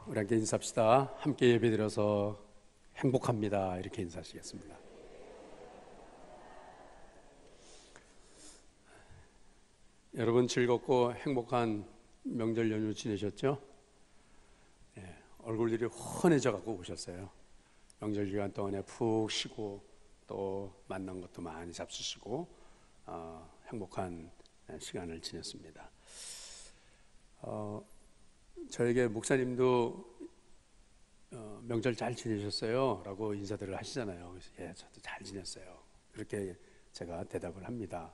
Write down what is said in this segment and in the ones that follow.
우리 함께 인사합시다. 함께 예배드려서 행복합니다. 이렇게 인사하시겠습니다. 여러분 즐겁고 행복한 명절 연휴 지내셨죠? 얼굴들이 훤해져 갖고 오셨어요. 명절 기간 동안에 푹 쉬고 또 만난 것도 많이 잡수시고 행복한 시간을 지냈습니다. 저에게 목사님도 명절 잘 지내셨어요? 라고 인사들을 하시잖아요. 그래서 예, 저도 잘 지냈어요. 그렇게 제가 대답을 합니다.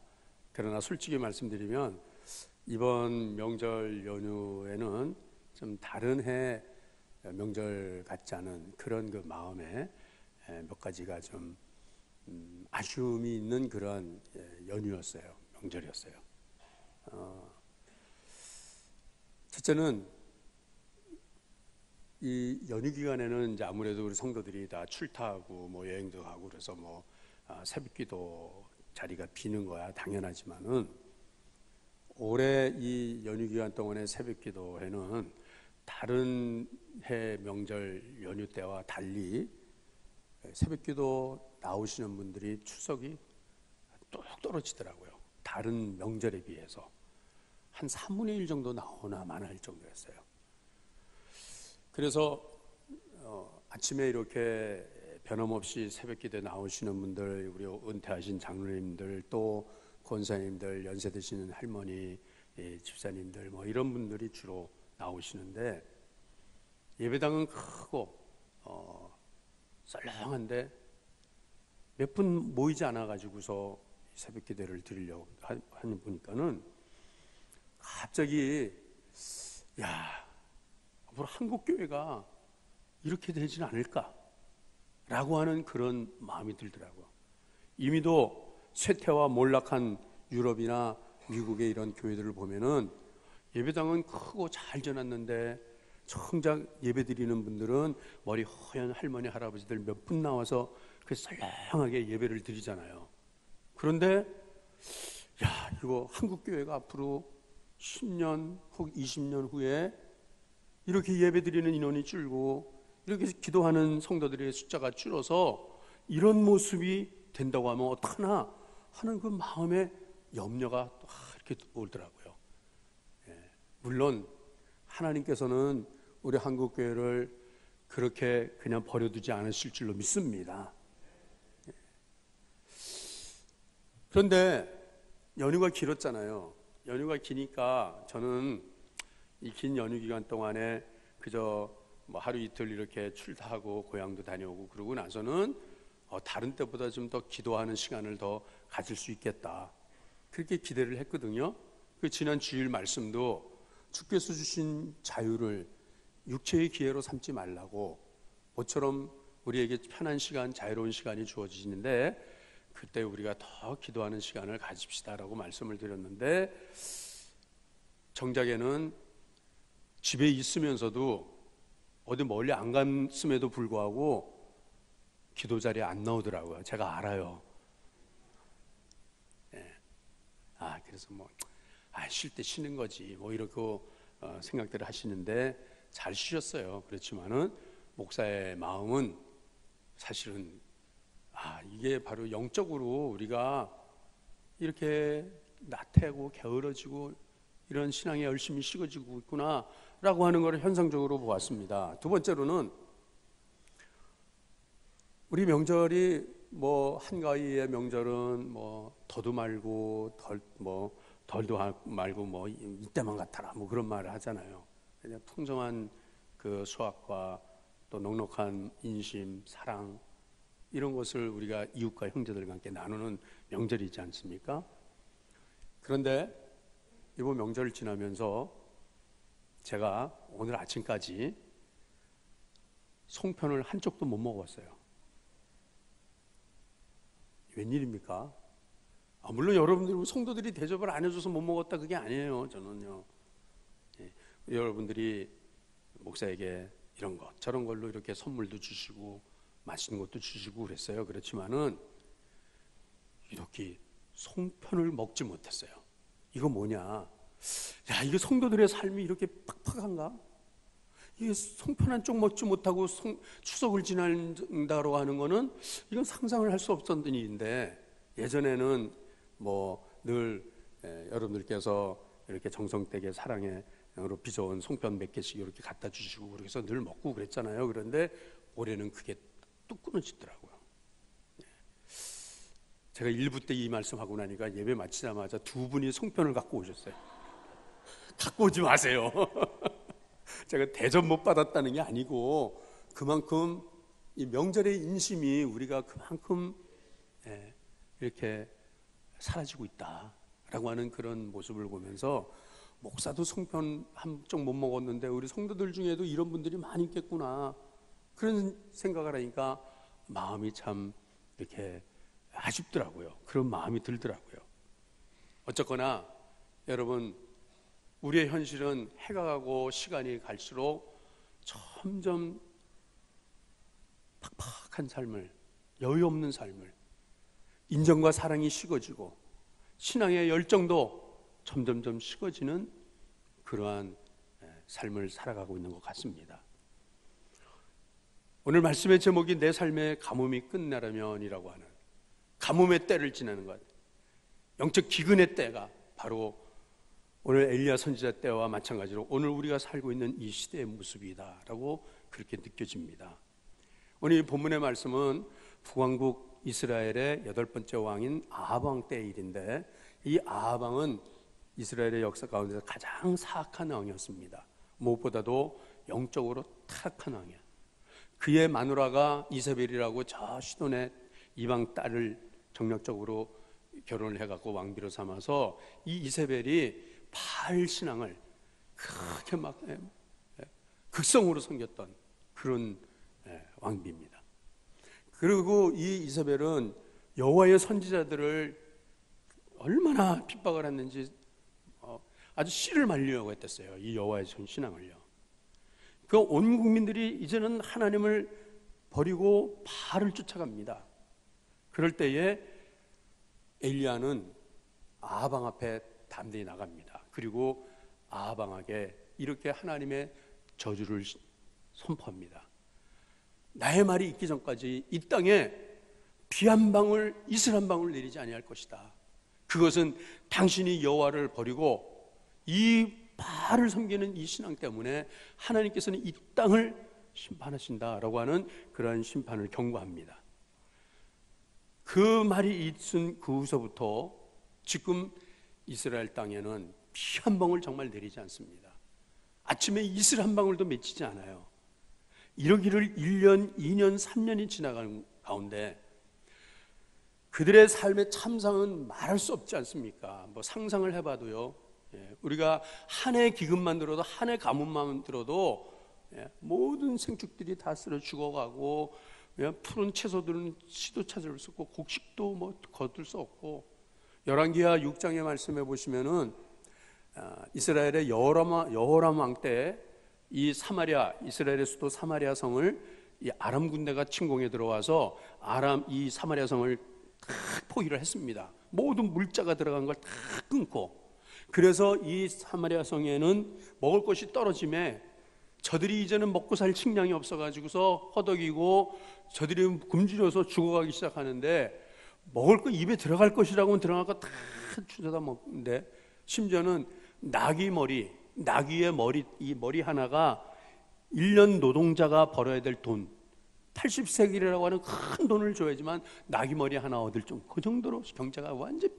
그러나 솔직히 말씀드리면 이번 명절 연휴에는 좀 다른 해 명절 같지 않은 그런 그 마음에 몇 가지가 좀 아쉬움이 있는 그런 연휴였어요. 명절이었어요. 첫째는 이 연휴 기간에는 이제 아무래도 우리 성도들이 다 출타하고 뭐 여행도 가고 그래서 뭐 새벽기도 자리가 비는 거야 당연하지만은 올해 이 연휴 기간 동안의 새벽기도회는 다른 해 명절 연휴 때와 달리 새벽기도 나오시는 분들이 추석이 뚝 떨어지더라고요. 다른 명절에 비해서 한 3분의 1 정도 나오나 마나 할 정도였어요. 그래서 아침에 이렇게 변함없이 새벽기도에 나오시는 분들, 우리 은퇴하신 장로님들, 또 권사님들, 연세 드시는 할머니, 집사님들 뭐 이런 분들이 주로 나오시는데 예배당은 크고 썰렁한데 몇 분 모이지 않아 가지고서 새벽기도를 드리려고 하는 보니까는 갑자기 앞으로 한국교회가 이렇게 되지는 않을까라고 하는 그런 마음이 들더라고요. 이미도 쇠퇴와 몰락한 유럽이나 미국의 이런 교회들을 보면은 예배당은 크고 잘 지어놨는데 정작 예배 드리는 분들은 머리 허연 할머니 할아버지들 몇 분 나와서 그 썰렁하게 예배를 드리잖아요. 그런데 이거 한국교회가 앞으로 10년 혹 20년 후에 이렇게 예배드리는 인원이 줄고 이렇게 기도하는 성도들의 숫자가 줄어서 이런 모습이 된다고 하면 어떡하나 하는 그 마음의 염려가 또 이렇게 오더라고요. 물론 하나님께서는 우리 한국교회를 그렇게 그냥 버려두지 않으실 줄로 믿습니다. 그런데 연휴가 길었잖아요. 연휴가 기니까 저는 이 긴 연휴 기간 동안에 그저 뭐 하루 이틀 이렇게 출타하고 고향도 다녀오고 그러고 나서는 다른 때보다 좀 더 기도하는 시간을 더 가질 수 있겠다. 그렇게 기대를 했거든요. 그 지난 주일 말씀도 주께서 주신 자유를 육체의 기회로 삼지 말라고 모처럼 우리에게 편한 시간, 자유로운 시간이 주어지는데 그때 우리가 더 기도하는 시간을 가집시다라고 말씀을 드렸는데 정작에는 집에 있으면서도 어디 멀리 안 갔음에도 불구하고 기도 자리에 안 나오더라고요. 제가 알아요. 그래서 쉴 때 쉬는 거지 뭐 이렇게 생각들을 하시는데 잘 쉬셨어요. 그렇지만은 목사의 마음은 사실은 이게 바로 영적으로 우리가 이렇게 나태하고 게으러지고 이런 신앙에 열심히 식어지고 있구나 라고 하는 것을 현상적으로 보았습니다. 두 번째로는 우리 명절이 뭐 한가위의 명절은 뭐 더도 말고 덜도 말고 뭐 이때만 같아라 뭐 그런 말을 하잖아요. 그냥 풍성한 그 수확과 또 넉넉한 인심, 사랑 이런 것을 우리가 이웃과 형제들과 함께 나누는 명절이지 않습니까? 그런데 이번 명절을 지나면서 제가 오늘 아침까지 송편을 한 쪽도 못 먹었어요. 웬일입니까? 물론 여러분들 성도들이 대접을 안 해줘서 못 먹었다 그게 아니에요. 저는요. 여러분들이 목사에게 이런 것 저런 걸로 이렇게 선물도 주시고 맛있는 것도 주시고 그랬어요. 그렇지만은 이렇게 송편을 먹지 못했어요. 이거 뭐냐? 이거 성도들의 삶이 이렇게 팍팍한가? 이게 송편 한 쪽 먹지 못하고 추석을 지낸다고 하는 거는 이건 상상을 할 수 없었던 일인데, 예전에는 뭐 늘 여러분들께서 이렇게 정성되게 사랑에 빚어온 송편 몇 개씩 이렇게 갖다 주시고 그래서 늘 먹고 그랬잖아요. 그런데 올해는 그게 뚝 끊어지더라고요. 제가 1부 때 이 말씀하고 나니까 예배 마치자마자 두 분이 송편을 갖고 오셨어요. 갖고 오지 마세요. 제가 대접 못 받았다는 게 아니고 그만큼 이 명절의 인심이 우리가 그만큼 이렇게 사라지고 있다라고 하는 그런 모습을 보면서, 목사도 송편 한쪽 못 먹었는데 우리 성도들 중에도 이런 분들이 많이 있겠구나, 그런 생각을 하니까 마음이 참 이렇게 아쉽더라고요. 그런 마음이 들더라고요. 어쨌거나 여러분, 우리의 현실은 해가 가고 시간이 갈수록 점점 팍팍한 삶을, 여유 없는 삶을, 인정과 사랑이 식어지고 신앙의 열정도 점점점 식어지는 그러한 삶을 살아가고 있는 것 같습니다. 오늘 말씀의 제목이 내 삶의 가뭄이 끝나려면이라고 하는, 가뭄의 때를 지나는 것, 영적 기근의 때가 바로 오늘 엘리야 선지자 때와 마찬가지로 오늘 우리가 살고 있는 이 시대의 모습이다라고 그렇게 느껴집니다. 오늘 이 본문의 말씀은 북왕국 이스라엘의 8번째 왕인 아합 왕 때의 일인데, 이 아합 왕은 이스라엘의 역사 가운데서 가장 사악한 왕이었습니다. 무엇보다도 영적으로 타락한 왕이에요. 그의 마누라가 이세벨이라고 저 시돈의 이방 딸을 정략적으로 결혼을 해갖고 왕비로 삼아서 이 이세벨이 바알 신앙을 그렇게 막 극성으로 섬겼던 그런 왕비입니다. 그리고 이 이세벨은 여호와의 선지자들을 얼마나 핍박을 했는지 아주 씨를 말리려고 했댔어요. 이 여호와의 신앙을요. 그 온 국민들이 이제는 하나님을 버리고 바알을 쫓아갑니다. 그럴 때에 엘리야는 아합 왕 앞에 담대히 나갑니다. 그리고 아합 왕에게 이렇게 하나님의 저주를 선포합니다. 나의 말이 있기 전까지 이 땅에 비 한 방울, 이슬 한 방울 내리지 아니할 것이다. 그것은 당신이 여호와를 버리고 이 바알을 섬기는 이 신앙 때문에 하나님께서는 이 땅을 심판하신다라고 하는 그러한 심판을 경고합니다. 그 말이 있은 그 후서부터 지금 이스라엘 땅에는 비 한 방울 정말 내리지 않습니다. 아침에 이슬 한 방울도 맺히지 않아요. 이러기를 1년, 2년, 3년이 지나가는 가운데 그들의 삶의 참상은 말할 수 없지 않습니까? 뭐 상상을 해봐도요, 우리가 한 해 기근만 들어도, 한 해 가뭄만 들어도 모든 생축들이 다 쓰러 죽어가고, 푸른 채소들은 씨도 찾을 수 없고 곡식도 뭐 거둘 수 없고, 열왕기하 6장의 말씀해 보시면은 이스라엘의 여호람 왕 때 이 사마리아, 이스라엘의 수도 사마리아 성을 이 아람 군대가 침공해 들어와서 이 사마리아 성을 다 포위를 했습니다. 모든 물자가 들어간 걸 다 끊고, 그래서 이 사마리아 성에는 먹을 것이 떨어짐에 저들이 이제는 먹고 살 식량이 없어가지고서 허덕이고 저들이 굶주려서 죽어가기 시작하는데, 먹을 거 입에 들어갈 것이라고는 들어갈 거 다 주워다 먹는데, 심지어는 나귀의 머리, 이 머리 하나가 1년 노동자가 벌어야 될 돈 80세겔이라고 하는 큰 돈을 줘야지만 나귀 머리 하나 얻을 그 정도로 경제가 완전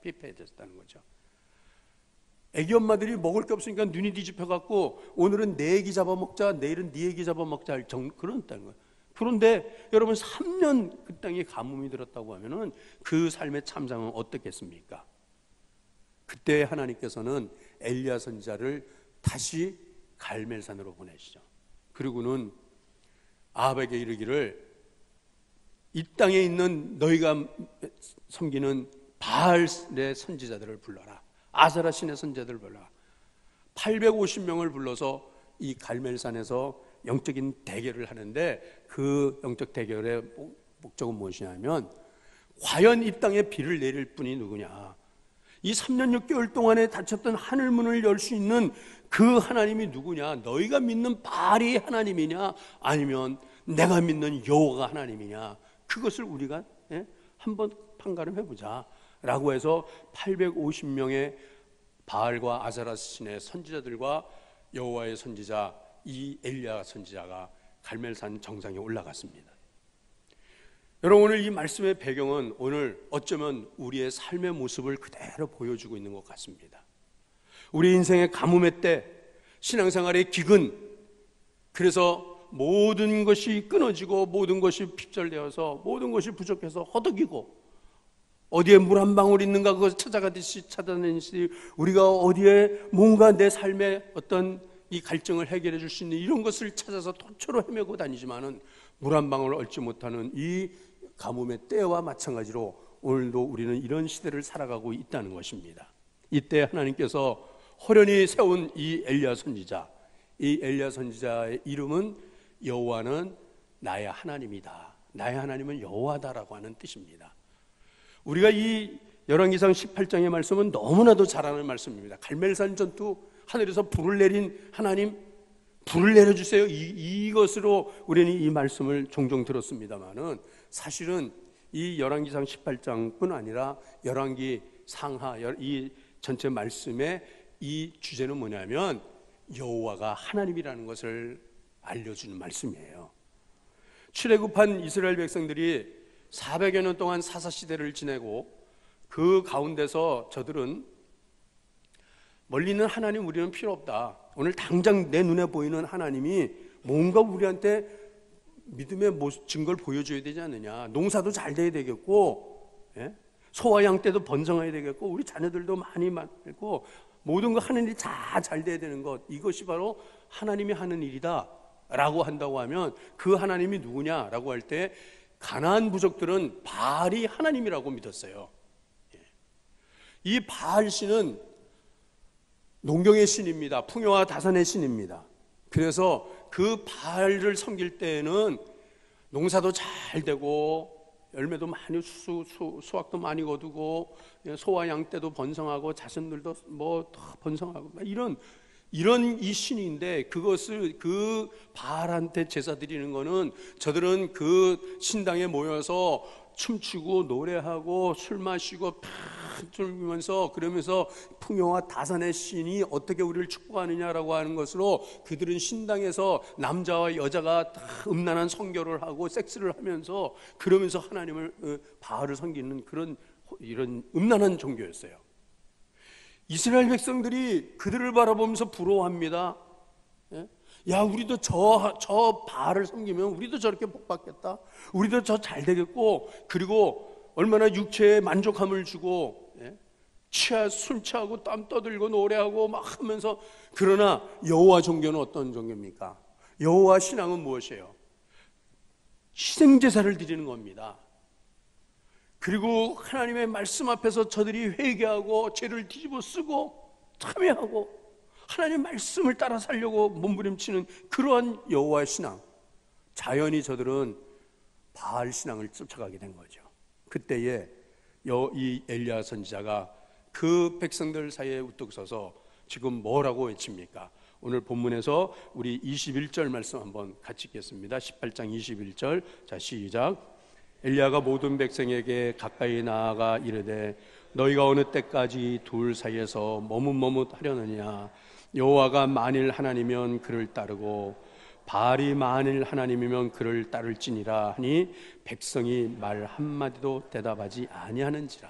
피폐해졌다는 거죠. 애기 엄마들이 먹을 게 없으니까 눈이 뒤집혀갖고 오늘은 내 애기 잡아먹자, 내일은 네 애기 잡아먹자 할 그런다는 거예요. 그런데 여러분 3년 그 땅에 가뭄이 들었다고 하면은 그 삶의 참상은 어떻겠습니까? 그때 하나님께서는 엘리야 선지자를 다시 갈멜산으로 보내시죠. 그리고는 아합에게 이르기를, 이 땅에 있는 너희가 섬기는 바알의 선지자들을 불러라, 아세라 신의 선지자들을 불러라. 850명을 불러서 이 갈멜산에서 영적인 대결을 하는데, 그 영적 대결의 목적은 무엇이냐면, 과연 이 땅에 비를 내릴 분이 누구냐, 이 3년 6개월 동안에 닫혔던 하늘문을 열 수 있는 그 하나님이 누구냐? 너희가 믿는 바알이 하나님이냐? 아니면 내가 믿는 여호와가 하나님이냐? 그것을 우리가 한번 판가름해보자 라고 해서 850명의 바알과 아세라스 신의 선지자들과 여호와의 선지자 이 엘리야 선지자가 갈멜산 정상에 올라갔습니다. 여러분, 오늘 이 말씀의 배경은 오늘 어쩌면 우리의 삶의 모습을 그대로 보여주고 있는 것 같습니다. 우리 인생의 가뭄의 때, 신앙생활의 기근, 그래서 모든 것이 끊어지고 모든 것이 핍절되어서 모든 것이 부족해서 허덕이고 어디에 물 한 방울 있는가 그것을 찾아가듯이 찾아내듯이 우리가 어디에 뭔가 내 삶의 어떤 이 갈증을 해결해 줄 수 있는 이런 것을 찾아서 도처로 헤매고 다니지만은 물 한 방울 얻지 못하는 이 가뭄의 때와 마찬가지로 오늘도 우리는 이런 시대를 살아가고 있다는 것입니다. 이때 하나님께서 호련히 세운 이 엘리야 선지자, 이 엘리야 선지자의 이름은 여호와는 나의 하나님이다, 나의 하나님은 여호와다라고 하는 뜻입니다. 우리가 이 열왕기상 18장의 말씀은 너무나도 잘 아는 말씀입니다. 갈멜산 전투, 하늘에서 불을 내린 하나님, 불을 내려주세요, 이것으로 우리는 이 말씀을 종종 들었습니다마는 사실은 이 열왕기상 18장뿐 아니라 열왕기 상하 이 전체 말씀의 이 주제는 뭐냐면 여호와가 하나님이라는 것을 알려주는 말씀이에요. 출애굽한 이스라엘 백성들이 400여 년 동안 사사시대를 지내고 그 가운데서 저들은 멀리 있는 하나님 우리는 필요 없다, 오늘 당장 내 눈에 보이는 하나님이 뭔가 우리한테 믿음의 증거를 보여줘야 되지 않느냐, 농사도 잘 돼야 되겠고 소와 양 떼도 번성해야 되겠고 우리 자녀들도 많이 많고 모든 거 하는 일이 다 잘 돼야 되는 것, 이것이 바로 하나님이 하는 일이다 라고 한다고 하면 그 하나님이 누구냐라고 할 때 가나안 부족들은 바알이 하나님이라고 믿었어요. 이 바알 신은 농경의 신입니다. 풍요와 다산의 신입니다. 그래서 그 바알을 섬길 때에는 농사도 잘 되고 열매도 많이 수확도 많이 거두고 소와 양 떼도 번성하고 자손들도 뭐 번성하고 이런 이 신인데, 그것을 그 바알한테 제사 드리는 거는 저들은 그 신당에 모여서 춤추고 노래하고 술 마시고 팍 들면서 그러면서 풍요와 다산의 신이 어떻게 우리를 축복하느냐라고 하는 것으로 그들은 신당에서 남자와 여자가 다 음란한 성결을 하고 섹스를 하면서 그러면서 하나님을 바알을 섬기는 그런 이런 음란한 종교였어요. 이스라엘 백성들이 그들을 바라보면서 부러워합니다. 야, 우리도 저 바알을 섬기면 우리도 저렇게 복받겠다, 우리도 저 잘 되겠고, 그리고 얼마나 육체에 만족함을 주고 술 취하고 땀 떠들고 노래하고 막 하면서. 그러나 여호와 종교는 어떤 종교입니까? 여호와 신앙은 무엇이에요? 희생제사를 드리는 겁니다. 그리고 하나님의 말씀 앞에서 저들이 회개하고 죄를 뒤집어 쓰고 참회하고 하나님의 말씀을 따라 살려고 몸부림치는 그러한 여호와 신앙, 자연히 저들은 바알 신앙을 쫓아가게 된 거죠. 그때에 이 엘리야 선지자가 그 백성들 사이에 우뚝 서서 지금 뭐라고 외칩니까? 오늘 본문에서 우리 21절 말씀 한번 같이 읽겠습니다. 18장 21절. 자, 시작. 엘리야가 모든 백성에게 가까이 나아가 이르되 너희가 어느 때까지 둘 사이에서 머뭇머뭇하려느냐? 여호와가 만일 하나님이면 그를 따르고 바알이 만일 하나님이면 그를 따를지니라 하니 백성이 말 한마디도 대답하지 아니하는지라.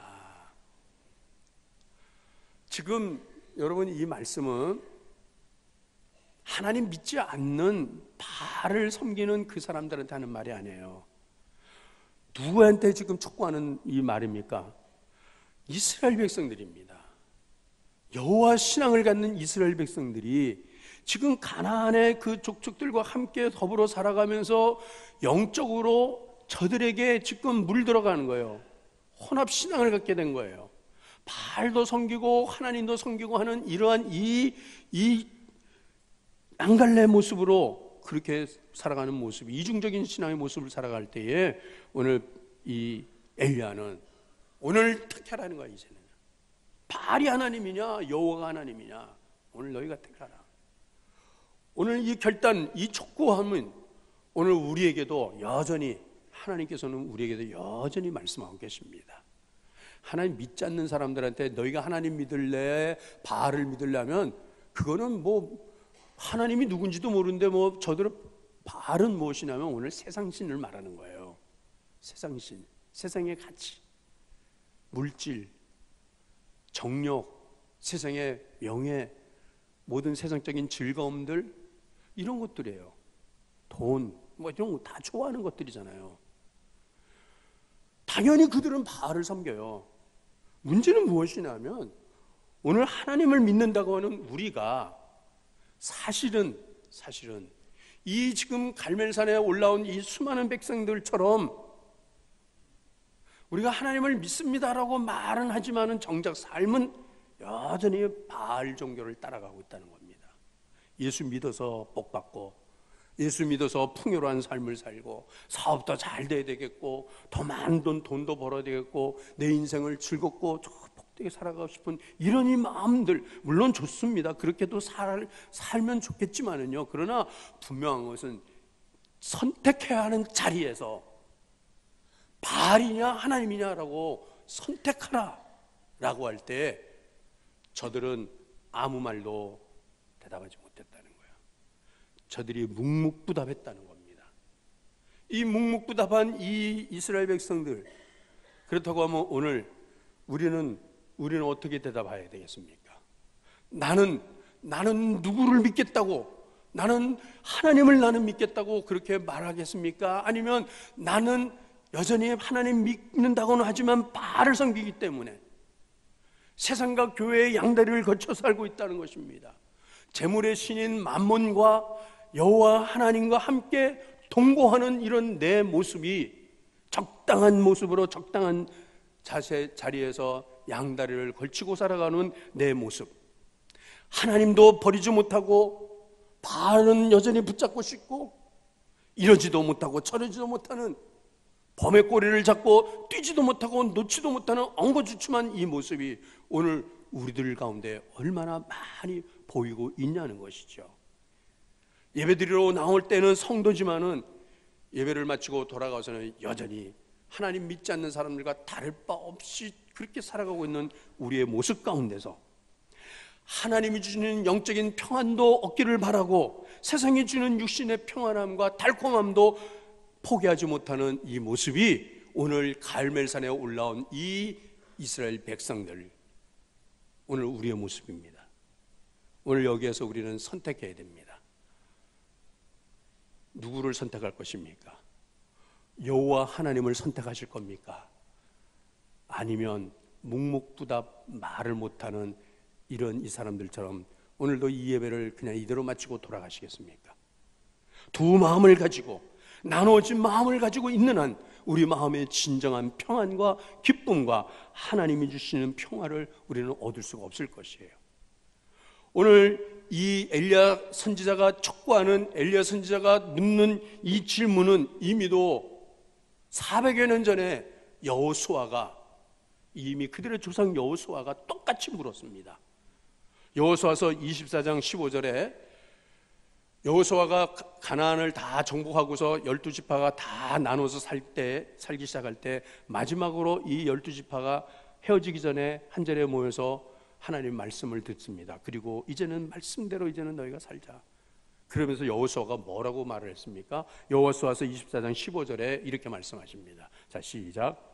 지금 여러분, 이 말씀은 하나님 믿지 않는 바알을 섬기는 그 사람들한테 하는 말이 아니에요. 누구한테 지금 촉구하는 이 말입니까? 이스라엘 백성들입니다. 여호와 신앙을 갖는 이스라엘 백성들이 지금 가나안의 그 족속들과 함께 더불어 살아가면서 영적으로 저들에게 지금 물들어가는 거예요. 혼합 신앙을 갖게 된 거예요. 바알도 섬기고 하나님도 섬기고 하는 이러한 이 양갈래 모습으로 그렇게 살아가는 모습, 이중적인 신앙의 모습을 살아갈 때에 오늘 이 엘리야는 오늘 특혜라는 거야. 이제는 바알이 하나님이냐 여호와가 하나님이냐, 오늘 너희가 택하라. 오늘 이 결단, 이 촉구함은 오늘 우리에게도 여전히, 하나님께서는 우리에게도 여전히 말씀하고 계십니다. 하나님 믿지 않는 사람들한테 너희가 하나님 믿을래 바알을 믿으려면 그거는 뭐 하나님이 누군지도 모르는데 뭐 저들은 바알은 무엇이냐면 오늘 세상신을 말하는 거예요. 세상신, 세상의 가치, 물질, 정욕, 세상의 명예, 모든 세상적인 즐거움들, 이런 것들이에요. 돈, 뭐 이런 거 다 좋아하는 것들이잖아요. 당연히 그들은 바알을 섬겨요. 문제는 무엇이냐면 오늘 하나님을 믿는다고 하는 우리가 사실은 이 지금 갈멜산에 올라온 이 수많은 백성들처럼 우리가 하나님을 믿습니다라고 말은 하지만은 정작 삶은 여전히 바알 종교를 따라가고 있다는 겁니다. 예수 믿어서 복 받고, 예수 믿어서 풍요로운 삶을 살고, 사업도 잘 돼야 되겠고, 더 많은 돈도 벌어야 되겠고, 내 인생을 즐겁고 복되게 살아가고 싶은 이런 이 마음들, 물론 좋습니다. 그렇게도 살면 좋겠지만은요, 그러나 분명한 것은 선택해야 하는 자리에서 바알이냐 하나님이냐라고 선택하라 라고 할 때 저들은 아무 말도 대답하지 못했다는 거예요. 저들이 묵묵부답했다는 겁니다. 이 묵묵부답한 이 이스라엘 백성들, 그렇다고 하면 오늘 우리는 어떻게 대답해야 되겠습니까? 나는 누구를 믿겠다고, 나는 하나님을 믿겠다고 그렇게 말하겠습니까? 아니면 나는 여전히 하나님 믿는다고는 하지만 바알을 섬기기 때문에 세상과 교회의 양다리를 거쳐 살고 있다는 것입니다. 재물의 신인 맘몬과 여호와 하나님과 함께 동거하는 이런 내 모습이 적당한 모습으로 적당한 자리에서 양다리를 걸치고 살아가는 내 모습, 하나님도 버리지 못하고 바알은 여전히 붙잡고 싶고 이러지도 못하고 저러지도 못하는, 범의 꼬리를 잡고 뛰지도 못하고 놓지도 못하는 엉거주춤한 이 모습이 오늘 우리들 가운데 얼마나 많이 보이고 있냐는 것이죠. 예배드리러 나올 때는 성도지만은 예배를 마치고 돌아가서는 여전히 하나님 믿지 않는 사람들과 다를 바 없이 그렇게 살아가고 있는 우리의 모습 가운데서 하나님이 주시는 영적인 평안도 얻기를 바라고 세상이 주는 육신의 평안함과 달콤함도 포기하지 못하는 이 모습이 오늘 갈멜산에 올라온 이 이스라엘 백성들, 오늘 우리의 모습입니다. 오늘 여기에서 우리는 선택해야 됩니다. 누구를 선택할 것입니까? 여호와 하나님을 선택하실 겁니까? 아니면 묵묵부답 말을 못하는 이런 이 사람들처럼 오늘도 이 예배를 그냥 이대로 마치고 돌아가시겠습니까? 두 마음을 가지고, 나누어진 마음을 가지고 있는 한 우리 마음의 진정한 평안과 기쁨과 하나님이 주시는 평화를 우리는 얻을 수가 없을 것이에요. 오늘 이 엘리야 선지자가 촉구하는, 엘리야 선지자가 묻는 이 질문은 이미도 400여 년 전에 여호수아가, 이미 그들의 조상 여호수아가 똑같이 물었습니다. 여호수아서 24장 15절에 여호수아가 가나안을 다 정복하고서 12지파가 다 나눠서 살기 시작할 때 마지막으로 이 12지파가 헤어지기 전에 한 자리에 모여서 하나님 말씀을 듣습니다. 그리고 이제는 말씀대로 이제는 너희가 살자. 그러면서 여호수아가 뭐라고 말을 했습니까? 여호수아서 24장 15절에 이렇게 말씀하십니다. 자, 시작.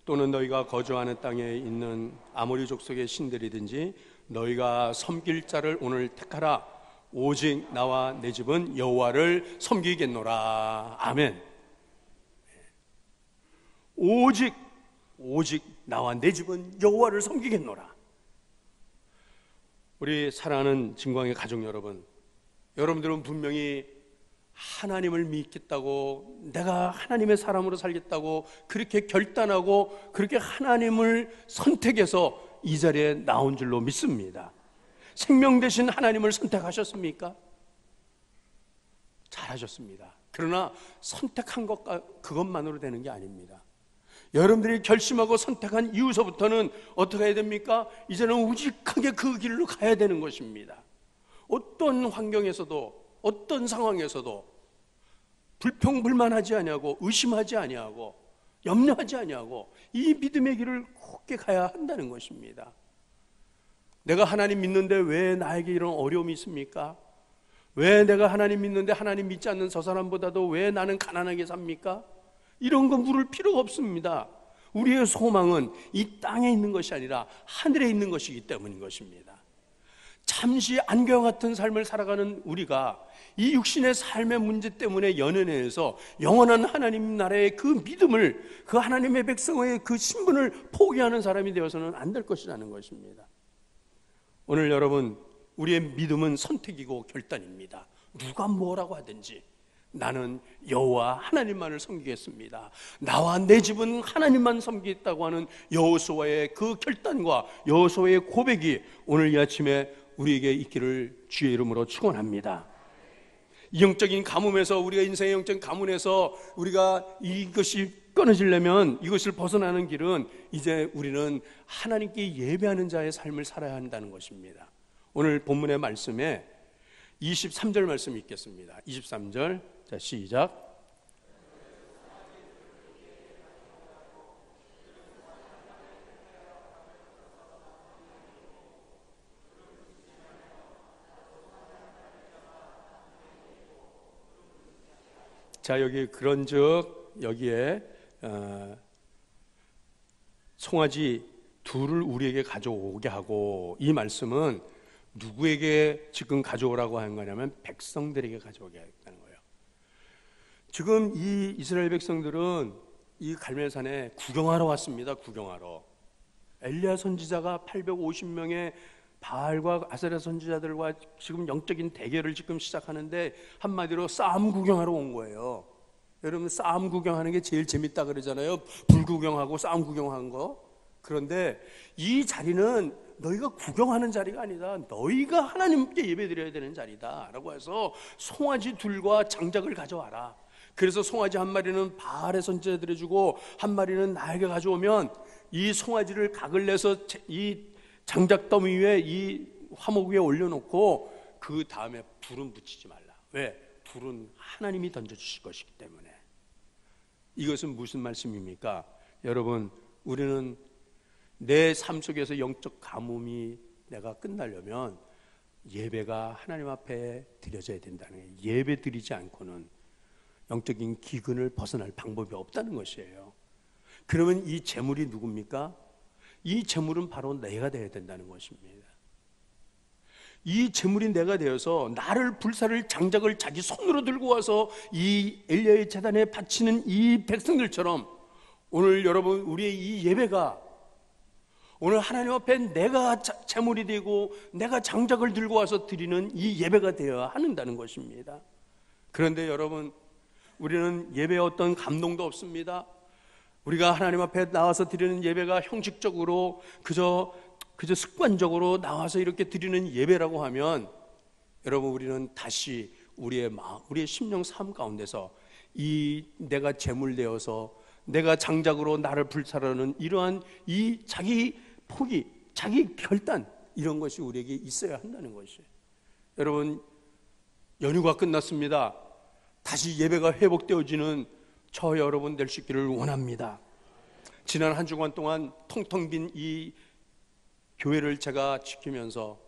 또는 너희가 거주하는 땅에 있는 아모리 족속의 신들이든지 너희가 섬길 자를 오늘 택하라. 오직 나와 내 집은 여호와를 섬기겠노라. 아멘. 오직 나와 내 집은 여호와를 섬기겠노라. 우리 사랑하는 진광의 가족 여러분, 여러분들은 분명히 하나님을 믿겠다고, 내가 하나님의 사람으로 살겠다고 그렇게 결단하고 그렇게 하나님을 선택해서 이 자리에 나온 줄로 믿습니다. 생명 되신 하나님을 선택하셨습니까? 자, 잘하셨습니다. 그러나 선택한 것과 그것만으로 되는 게 아닙니다. 여러분들이 결심하고 선택한 이후서부터는 어떻게 해야 됩니까? 이제는 우직하게 그 길로 가야 되는 것입니다. 어떤 환경에서도 어떤 상황에서도 불평불만하지 아니하고 의심하지 아니하고 염려하지 아니하고 이 믿음의 길을 굳게 가야 한다는 것입니다. 내가 하나님 믿는데 왜 나에게 이런 어려움이 있습니까? 왜 내가 하나님 믿는데 하나님 믿지 않는 저 사람보다도 왜 나는 가난하게 삽니까? 이런 거 물을 필요가 없습니다. 우리의 소망은 이 땅에 있는 것이 아니라 하늘에 있는 것이기 때문인 것입니다. 잠시 안개와 같은 삶을 살아가는 우리가 이 육신의 삶의 문제 때문에 연연해서 영원한 하나님 나라의 그 믿음을, 그 하나님의 백성의 그 신분을 포기하는 사람이 되어서는 안 될 것이라는 것입니다. 오늘 여러분, 우리의 믿음은 선택이고 결단입니다. 누가 뭐라고 하든지 나는 여호와 하나님만을 섬기겠습니다. 나와 내 집은 하나님만 섬기겠다고 하는 여호수아의 그 결단과 여호수아의 고백이 오늘 이 아침에 우리에게 있기를 주의 이름으로 축원합니다. 영적인 가뭄에서, 우리가 인생의 영적인 가뭄에서 우리가 이것이 끊어지려면, 이것을 벗어나는 길은 이제 우리는 하나님께 예배하는 자의 삶을 살아야 한다는 것입니다. 오늘 본문의 말씀에 23절 말씀 읽겠습니다. 23절, 자 시작. 자, 여기 그런즉 여기에 송아지 둘을 우리에게 가져오게 하고, 이 말씀은 누구에게 지금 가져오라고 하는 거냐면 백성들에게 가져오게 하는 거예요. 지금 이 이스라엘 백성들은 이 갈멜산에 구경하러 왔습니다. 구경하러. 엘리야 선지자가 850명의 바알과 아세라 선지자들과 지금 영적인 대결을 지금 시작하는데, 한마디로 싸움 구경하러 온 거예요. 여러분, 싸움 구경하는 게 제일 재밌다 그러잖아요. 불 구경하고 싸움 구경하는 거. 그런데 이 자리는 너희가 구경하는 자리가 아니다, 너희가 하나님께 예배드려야 되는 자리다 라고 해서 송아지 둘과 장작을 가져와라. 그래서 송아지 한 마리는 바알의 선지자들에 주고 한 마리는 나에게 가져오면 이 송아지를 각을 내서 이 장작더미 위에, 이 화목 위에 올려놓고 그 다음에 불은 붙이지 말라. 왜? 불은 하나님이 던져주실 것이기 때문에. 이것은 무슨 말씀입니까? 여러분, 우리는 내 삶 속에서 영적 가뭄이 내가 끝나려면 예배가 하나님 앞에 드려져야 된다는 거예요. 예배 드리지 않고는 영적인 기근을 벗어날 방법이 없다는 것이에요. 그러면 이 재물이 누굽니까? 이 재물은 바로 내가 되어야 된다는 것입니다. 이 재물이 내가 되어서 나를 불사를 장작을 자기 손으로 들고 와서 이 엘리야의 제단에 바치는 이 백성들처럼, 오늘 여러분, 우리의 이 예배가 오늘 하나님 앞에 내가 재물이 되고 내가 장작을 들고 와서 드리는 이 예배가 되어야 한다는 것입니다. 그런데 여러분, 우리는 예배에 어떤 감동도 없습니다. 우리가 하나님 앞에 나와서 드리는 예배가 형식적으로 그저 습관적으로 나와서 이렇게 드리는 예배라고 하면, 여러분, 우리는 다시 우리의 마음, 우리의 심령 삶 가운데서 이 내가 재물되어서 내가 장작으로 나를 불사르는 이러한 이 자기 포기, 자기 결단, 이런 것이 우리에게 있어야 한다는 것이에요. 여러분, 연휴가 끝났습니다. 다시 예배가 회복되어지는 저 여러분 될 수 있기를 원합니다. 지난 한 주간 동안 텅텅 빈 이 교회를 제가 지키면서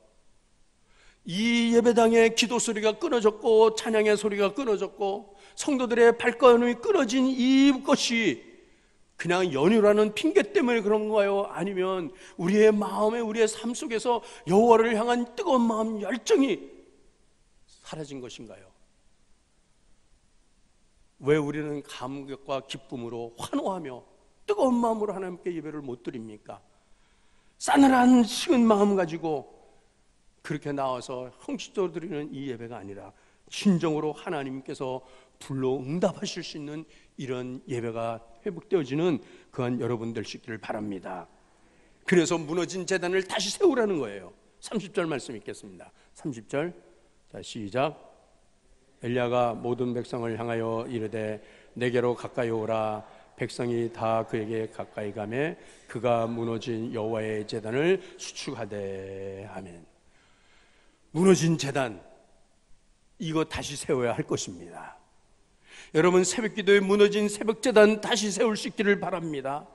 이 예배당의 기도 소리가 끊어졌고 찬양의 소리가 끊어졌고 성도들의 발걸음이 끊어진 이것이 그냥 연휴라는 핑계 때문에 그런가요? 아니면 우리의 마음에, 우리의 삶 속에서 여호와를 향한 뜨거운 마음, 열정이 사라진 것인가요? 왜 우리는 감격과 기쁨으로 환호하며 뜨거운 마음으로 하나님께 예배를 못 드립니까? 싸늘한 식은 마음 가지고 그렇게 나와서 형식적으로 드리는 이 예배가 아니라 진정으로 하나님께서 불러 응답하실 수 있는 이런 예배가 회복되어지는 그한 여러분 될 수 있기를 바랍니다. 그래서 무너진 제단을 다시 세우라는 거예요. 30절 말씀 읽겠습니다. 30절, 자 시작. 엘리야가 모든 백성을 향하여 이르되 내게로 가까이 오라. 백성이 다 그에게 가까이 가매 그가 무너진 여호와의 제단을 수축하되. 아멘. 무너진 제단, 이거 다시 세워야 할 것입니다. 여러분, 새벽기도에 무너진 새벽제단 다시 세울 수 있기를 바랍니다.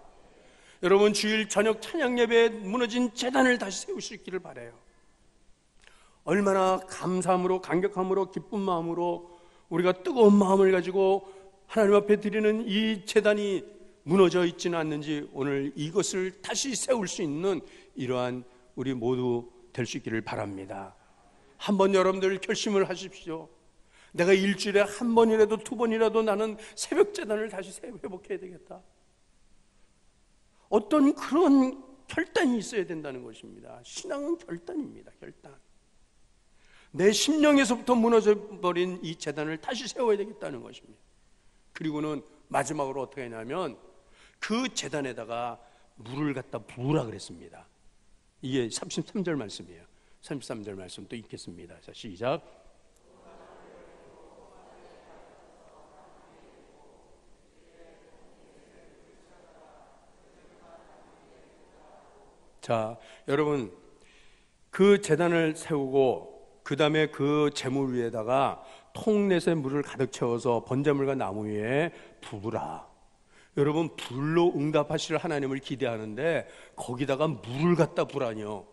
여러분, 주일 저녁 찬양 예배에 무너진 제단을 다시 세울 수 있기를 바라요. 얼마나 감사함으로, 감격함으로, 기쁜 마음으로 우리가 뜨거운 마음을 가지고 하나님 앞에 드리는 이 제단이 무너져 있지는 않는지 오늘 이것을 다시 세울 수 있는 이러한 우리 모두 될 수 있기를 바랍니다. 한번 여러분들 결심을 하십시오. 내가 일주일에 한 번이라도 두 번이라도 나는 새벽 제단을 다시 회복해야 되겠다. 어떤 그런 결단이 있어야 된다는 것입니다. 신앙은 결단입니다. 결단. 내 심령에서부터 무너져버린 이 제단을 다시 세워야 되겠다는 것입니다. 그리고는 마지막으로 어떻게 하냐면 그 제단에다가 물을 갖다 부으라 그랬습니다. 이게 33절 말씀이에요. 33절 말씀 또 읽겠습니다. 자, 시작. 자, 여러분, 그 제단을 세우고 그 다음에 그 제물 위에다가 통넷에 물을 가득 채워서 번제물과 나무 위에 부으라. 여러분, 불로 응답하실 하나님을 기대하는데 거기다가 물을 갖다 부라뇨.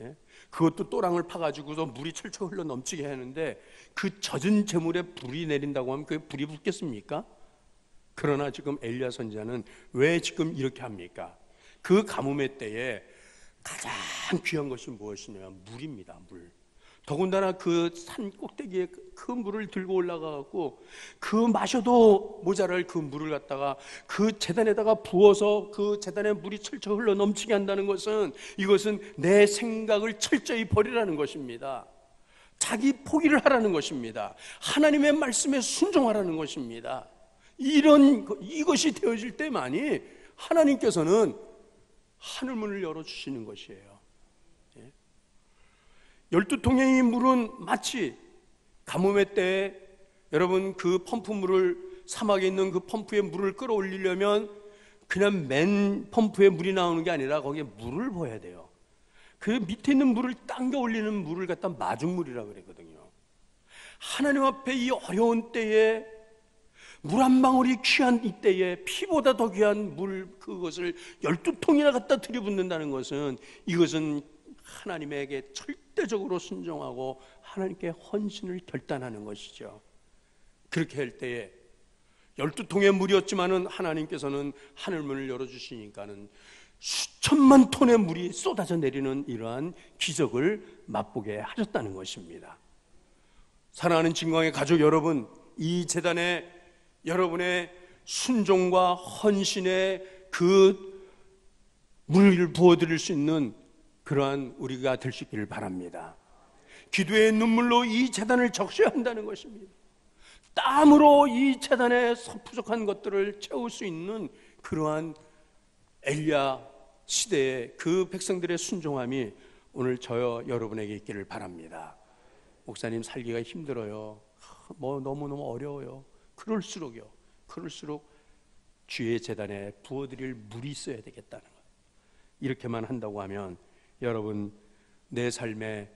예? 그것도 또랑을 파가지고서 물이 철철 흘러 넘치게 하는데 그 젖은 제물에 불이 내린다고 하면 그게 불이 붙겠습니까? 그러나 지금 엘리야 선지자는 왜 지금 이렇게 합니까? 그 가뭄의 때에 가장 귀한 것이 무엇이냐? 물입니다. 물. 더군다나 그 산 꼭대기에 그 물을 들고 올라가고 그 마셔도 모자랄 그 물을 갖다가 그 제단에다가 부어서 그 제단에 물이 철철 흘러 넘치게 한다는 것은 이것은 내 생각을 철저히 버리라는 것입니다. 자기 포기를 하라는 것입니다. 하나님의 말씀에 순종하라는 것입니다. 이것이 되어질 때만이 하나님께서는 하늘문을 열어주시는 것이에요. 12통의 물은 마치 가뭄의 때에 여러분 그 펌프물을 사막에 있는 그 펌프에 물을 끌어올리려면 그냥 맨 펌프에 물이 나오는 게 아니라 거기에 물을 부어야 돼요. 그 밑에 있는 물을 당겨 올리는 물을 갖다 마중물이라고 그러거든요. 하나님 앞에 이 어려운 때에 물 한 방울이 귀한 이때에 피보다 더 귀한 물 그것을 12통이나 갖다 들이붓는다는 것은 이것은 하나님에게 절대적으로 순종하고 하나님께 헌신을 결단하는 것이죠. 그렇게 할 때에 12통의 물이었지만은 하나님께서는 하늘문을 열어주시니까는 수천만 톤의 물이 쏟아져 내리는 이러한 기적을 맛보게 하셨다는 것입니다. 사랑하는 진광의 가족 여러분, 이 제단에 여러분의 순종과 헌신의 그 물을 부어드릴 수 있는 그러한 우리가 될 수 있기를 바랍니다. 기도의 눈물로 이 제단을 적셔야 한다는 것입니다. 땀으로 이 제단에 부족한 것들을 채울 수 있는 그러한 엘리야 시대의 그 백성들의 순종함이 오늘 저여 여러분에게 있기를 바랍니다. 목사님 살기가 힘들어요. 너무너무 어려워요. 그럴수록 주의 제단에 부어드릴 물이 있어야 되겠다는 것. 이렇게만 한다고 하면 여러분 내 삶의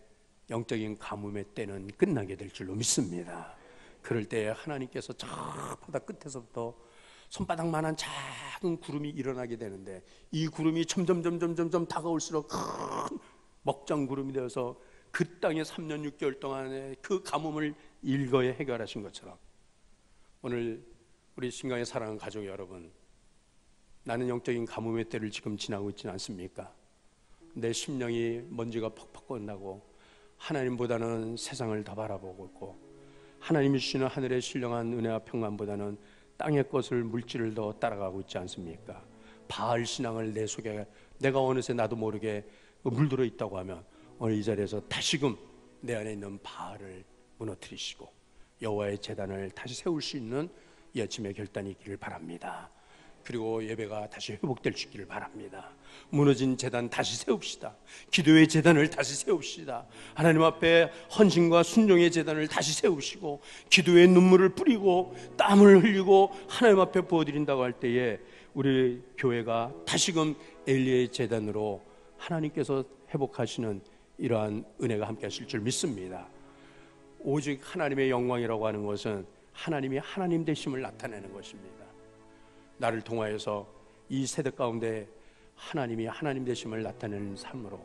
영적인 가뭄의 때는 끝나게 될 줄로 믿습니다. 그럴 때 하나님께서 저 바다 끝에서부터 손바닥만한 작은 구름이 일어나게 되는데 이 구름이 점점 다가올수록 큰 먹장 구름이 되어서 그 땅에 3년 6개월 동안의 그 가뭄을 일거에 해결하신 것처럼 오늘 우리 신강의 사랑하는 가족 여러분, 나는 영적인 가뭄의 때를 지금 지나고 있지는 않습니까? 내 심령이 먼지가 퍽퍽 건나고 하나님보다는 세상을 더 바라보고 있고 하나님이 주시는 하늘의 신령한 은혜와 평안보다는 땅의 것을 물질을 더 따라가고 있지 않습니까? 바알 신앙을 내 속에 내가 어느새 나도 모르게 물들어 있다고 하면 오늘 이 자리에서 다시금 내 안에 있는 바알을 무너뜨리시고 여호와의 제단을 다시 세울 수 있는 이 아침의 결단이 있기를 바랍니다. 그리고 예배가 다시 회복될 수 있기를 바랍니다. 무너진 제단 다시 세웁시다. 기도의 제단을 다시 세웁시다. 하나님 앞에 헌신과 순종의 제단을 다시 세우시고 기도의 눈물을 뿌리고 땀을 흘리고 하나님 앞에 부어드린다고 할 때에 우리 교회가 다시금 엘리의 제단으로 하나님께서 회복하시는 이러한 은혜가 함께 하실 줄 믿습니다. 오직 하나님의 영광이라고 하는 것은 하나님이 하나님 되심을 나타내는 것입니다. 나를 통하여서 이 세대 가운데 하나님이 하나님 되심을 나타내는 삶으로,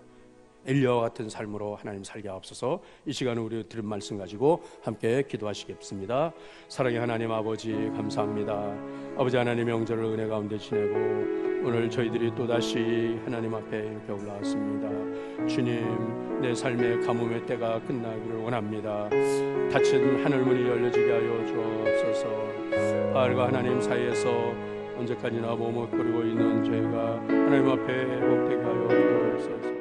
엘리야와 같은 삶으로 하나님 살게 하옵소서. 이 시간에 우리 들은 말씀 가지고 함께 기도하시겠습니다. 사랑의 하나님 아버지, 감사합니다. 아버지 하나님의 영절을 은혜 가운데 지내고 오늘 저희들이 또다시 하나님 앞에 이렇게 올라왔습니다. 주님, 내 삶의 가뭄의 때가 끝나기를 원합니다. 닫힌 하늘문이 열려지게 하여 주옵소서. 바알과 하나님 사이에서 언제까지나 머뭇거리고 있는 저희가 하나님 앞에 회복되게 하여 주옵소서.